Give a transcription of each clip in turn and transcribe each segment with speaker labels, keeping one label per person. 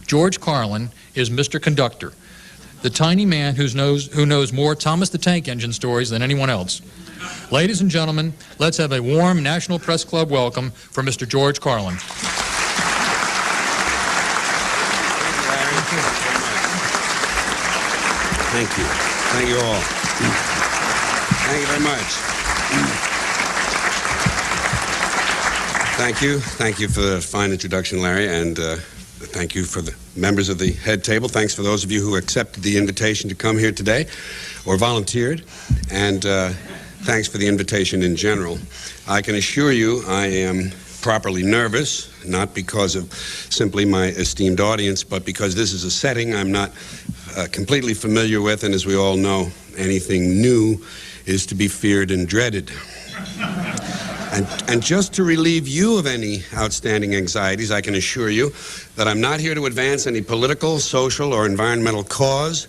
Speaker 1: George Carlin is Mr. Conductor, the tiny man who knows more Thomas the Tank Engine stories than anyone else. Ladies and gentlemen, let's have a warm National Press Club welcome for Mr. George Carlin.
Speaker 2: Thank you. Thank you all. Thank you very much. Thank you. Thank you for the fine introduction, Larry, and thank you for the members of the head table. Thanks for those of you who accepted the invitation to come here today or volunteered, and thanks for the invitation in general. I can assure you I am properly nervous, not because of simply my esteemed audience, but because this is a setting I'm not completely familiar with, and as we all know, anything new is to be feared and dreaded. And just to relieve you of any outstanding anxieties, I can assure you that I'm not here to advance any political, social, or environmental cause.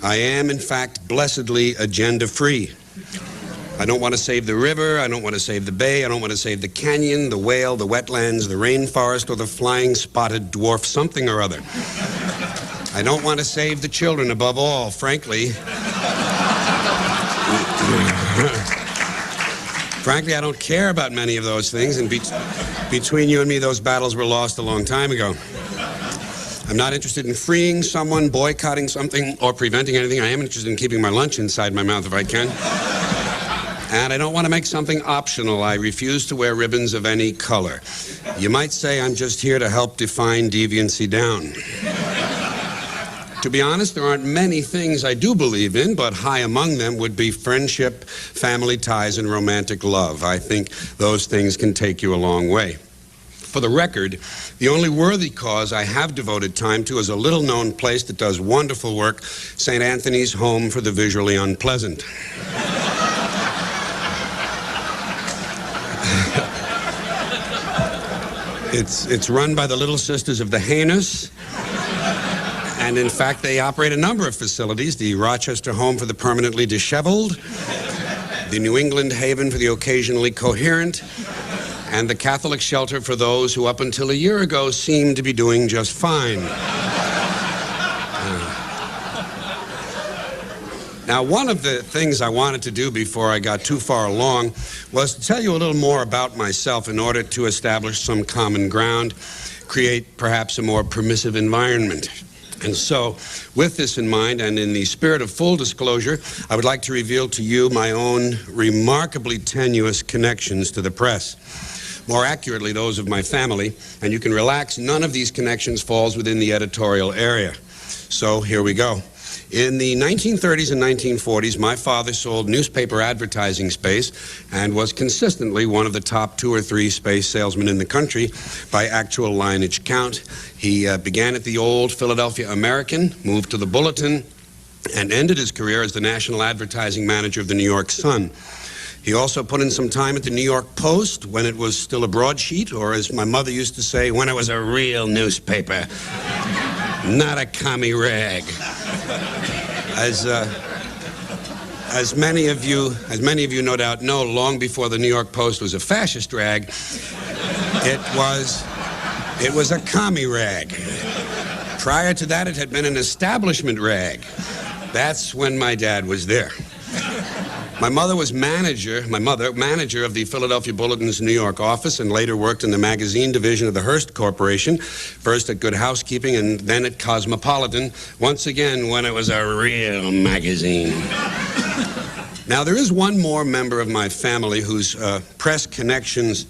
Speaker 2: I am, in fact, blessedly agenda-free. I don't want to save the river, I don't want to save the bay, I don't want to save the canyon, the whale, the wetlands, the rainforest, or the flying spotted dwarf something or other. I don't want to save the children above all, frankly. Frankly, I don't care about many of those things, and between you and me, those battles were lost a long time ago. I'm not interested in freeing someone, boycotting something, or preventing anything. I am interested in keeping my lunch inside my mouth if I can. And I don't want to make something optional. I refuse to wear ribbons of any color. You might say I'm just here to help define deviancy down. To be honest, there aren't many things I do believe in, but high among them would be friendship, family ties, and romantic love. I think those things can take you a long way. For the record, the only worthy cause I have devoted time to is a little-known place that does wonderful work, St. Anthony's Home for the Visually Unpleasant. It's run by the Little Sisters of the Heinous. And in fact, they operate a number of facilities: the Rochester Home for the Permanently Disheveled, the New England Haven for the Occasionally Coherent, and the Catholic Shelter for those who up until a year ago seemed to be doing just fine. Now, one of the things I wanted to do before I got too far along was to tell you a little more about myself in order to establish some common ground, create perhaps a more permissive environment. And so, with this in mind, and in the spirit of full disclosure, I would like to reveal to you my own remarkably tenuous connections to the press. More accurately, those of my family, and you can relax, none of these connections falls within the editorial area. So, here we go. In the 1930s and 1940s, my father sold newspaper advertising space and was consistently one of the top 2 or 3 space salesmen in the country by actual lineage count. He began at the old Philadelphia American, moved to the Bulletin, and ended his career as the national advertising manager of the New York Sun. He also put in some time at the New York Post when it was still a broadsheet, or as my mother used to say, when it was a real newspaper, not a commie rag. As many of you no doubt know, long before the New York Post was a fascist rag, it was a commie rag. Prior to that, it had been an establishment rag. That's when my dad was there. My mother was manager of the Philadelphia Bulletin's New York office, and later worked in the magazine division of the Hearst Corporation, first at Good Housekeeping and then at Cosmopolitan, once again when it was a real magazine. Now, there is one more member of my family whose press connections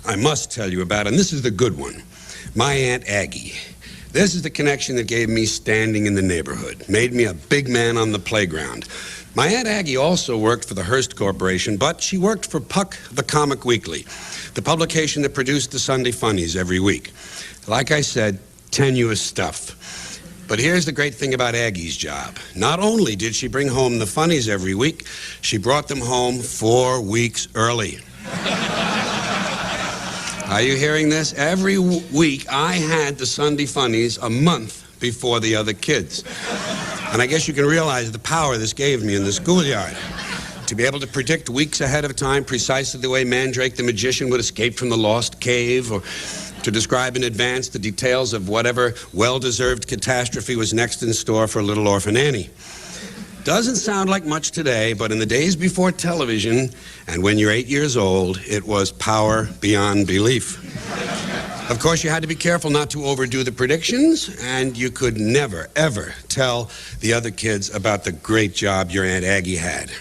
Speaker 2: I must tell you about, and this is the good one. My Aunt Aggie. This is the connection that gave me standing in the neighborhood, made me a big man on the playground. My Aunt Aggie also worked for the Hearst Corporation, but she worked for Puck the Comic Weekly, the publication that produced the Sunday Funnies every week. Like I said, tenuous stuff. But here's the great thing about Aggie's job. Not only did she bring home the funnies every week, she brought them home 4 weeks early. Are you hearing this? Every week I had the Sunday Funnies a month before the other kids. And I guess you can realize the power this gave me in the schoolyard. To be able to predict weeks ahead of time precisely the way Mandrake the magician would escape from the lost cave, or to describe in advance the details of whatever well-deserved catastrophe was next in store for little orphan Annie. Doesn't sound like much today, but in the days before television, and when you're 8 years old, it was power beyond belief. Of course, you had to be careful not to overdo the predictions, and you could never, ever tell the other kids about the great job your Aunt Aggie had.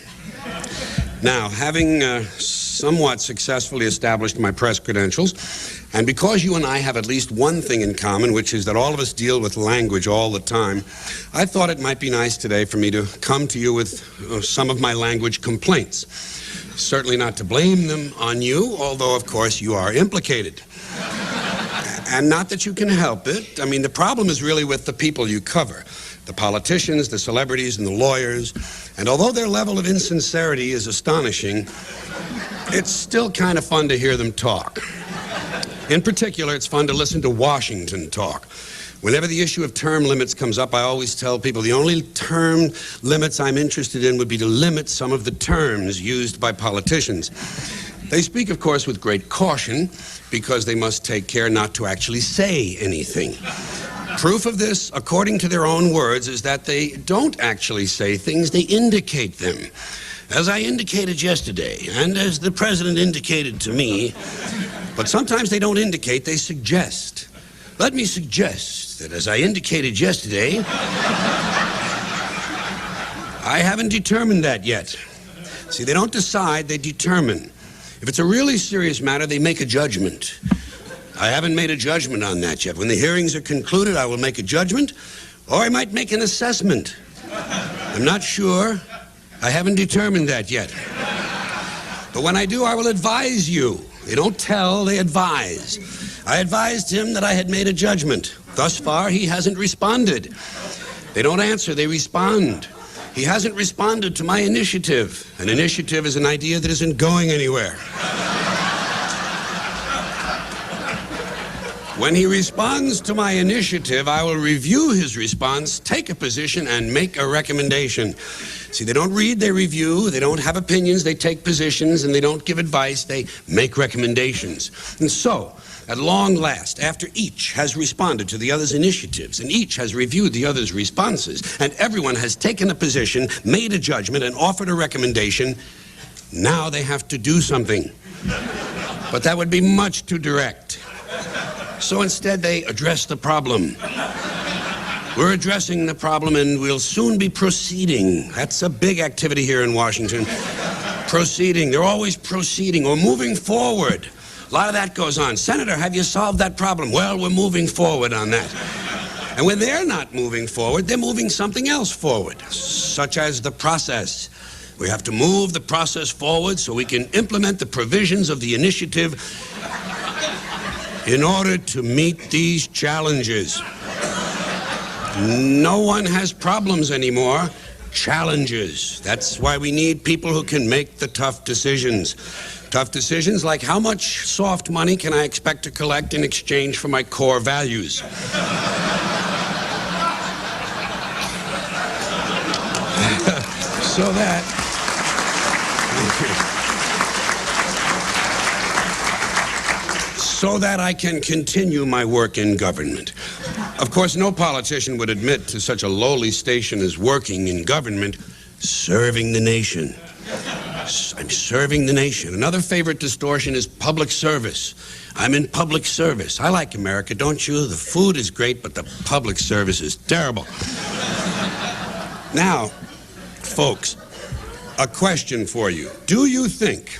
Speaker 2: Now, having somewhat successfully established my press credentials, and because you and I have at least one thing in common, which is that all of us deal with language all the time, I thought it might be nice today for me to come to you with some of my language complaints. Certainly not to blame them on you, although, of course, you are implicated. And not that you can help it. I mean, the problem is really with the people you cover. The politicians, the celebrities, and the lawyers. And although their level of insincerity is astonishing, it's still kind of fun to hear them talk. In particular, it's fun to listen to Washington talk. Whenever the issue of term limits comes up, I always tell people the only term limits I'm interested in would be to limit some of the terms used by politicians. They speak, of course, with great caution because they must take care not to actually say anything. Proof of this, according to their own words, is that they don't actually say things, they indicate them. As I indicated yesterday, and as the president indicated to me, but sometimes they don't indicate, they suggest. Let me suggest that as I indicated yesterday, I haven't determined that yet. See, they don't decide, they determine. If it's a really serious matter, they make a judgment. I haven't made a judgment on that yet. When the hearings are concluded, I will make a judgment, or I might make an assessment. I'm not sure. I haven't determined that yet. But when I do, I will advise you. They don't tell, they advise. I advised him that I had made a judgment. Thus far, he hasn't responded. They don't answer, they respond. He hasn't responded to my initiative. An initiative is an idea that isn't going anywhere. When he responds to my initiative, I will review his response, take a position, and make a recommendation. See, they don't read, they review. They don't have opinions, they take positions, and they don't give advice, they make recommendations. And so, at long last, after each has responded to the other's initiatives, and each has reviewed the other's responses, and everyone has taken a position, made a judgment, and offered a recommendation, now they have to do something. But that would be much too direct. So instead, they address the problem. We're addressing the problem, and we'll soon be proceeding. That's a big activity here in Washington. Proceeding. They're always proceeding or moving forward. A lot of that goes on. Senator, have you solved that problem? Well, we're moving forward on that. And when they're not moving forward, they're moving something else forward, such as the process. We have to move the process forward so we can implement the provisions of the initiative in order to meet these challenges. No one has problems anymore, challenges. That's why we need people who can make the tough decisions. Tough decisions like how much soft money can I expect to collect in exchange for my core values? So that I can continue my work in government. Of course, no politician would admit to such a lowly station as working in government, serving the nation. I'm serving the nation. Another favorite distortion is public service. I'm in public service. I like America, don't you? The food is great, but the public service is terrible. Now, folks, a question for you. Do you think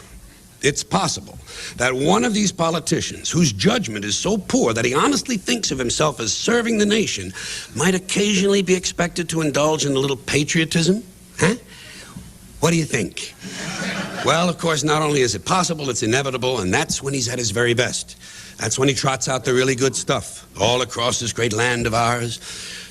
Speaker 2: it's possible that one of these politicians, whose judgment is so poor that he honestly thinks of himself as serving the nation, might occasionally be expected to indulge in a little patriotism? Huh? What do you think? Well, of course, not only is it possible, it's inevitable, and that's when he's at his very best. That's when he trots out the really good stuff all across this great land of ours.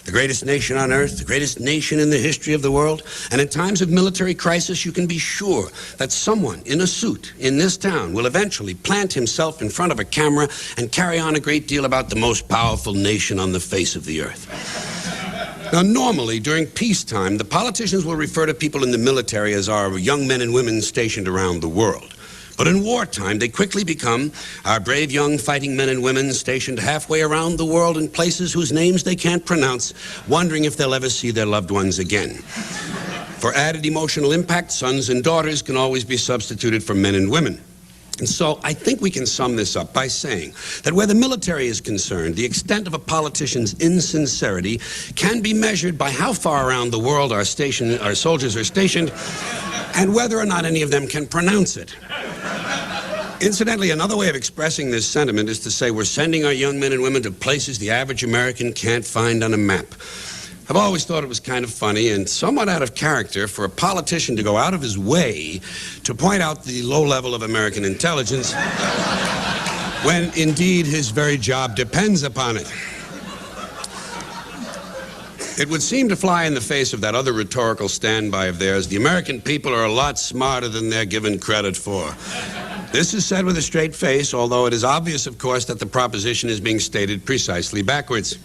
Speaker 2: The greatest nation on earth, the greatest nation in the history of the world. And in times of military crisis, you can be sure that someone in a suit in this town will eventually plant himself in front of a camera and carry on a great deal about the most powerful nation on the face of the earth. Now, normally, during peacetime, the politicians will refer to people in the military as our young men and women stationed around the world. But in wartime, they quickly become our brave young fighting men and women stationed halfway around the world in places whose names they can't pronounce, wondering if they'll ever see their loved ones again. For added emotional impact, sons and daughters can always be substituted for men and women. And so I think we can sum this up by saying that where the military is concerned, the extent of a politician's insincerity can be measured by how far around the world our soldiers are stationed and whether or not any of them can pronounce it. Incidentally, another way of expressing this sentiment is to say we're sending our young men and women to places the average American can't find on a map. I've always thought it was kind of funny and somewhat out of character for a politician to go out of his way to point out the low level of American intelligence when indeed his very job depends upon it. It would seem to fly in the face of that other rhetorical standby of theirs, the American people are a lot smarter than they're given credit for. This is said with a straight face, although it is obvious, of course, that the proposition is being stated precisely backwards.